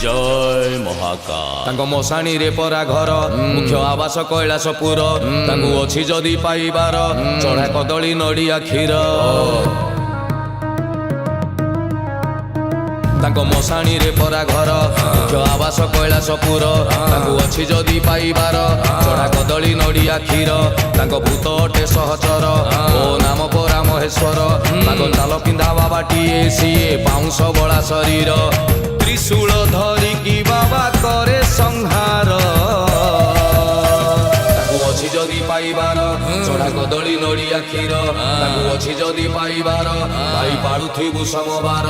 जय महाकाल मशाणी रे परा घर मुख्य आवास कैलासपुर अच्छी जदि पाइबार चढ़ा कदली नड़िया क्षीर मशाणी रे परा घर मुख्य आवास कैलासपुर अच्छी जदि पाइबार चढ़ा कदली नड़िया क्षीर भूत अटे सहचर ओ नाम परा महेश्वर चाल पिंधा बाबाटीए सीए बाउंश बड़ा शरीर त्रिशूल धरिकी बाबा करे संहार अच्छी जदि पाइबार चढ़ा कदली नड़िया क्षीर अच्छी जदि पाइबार भाई पाड़ुथिबु समबार।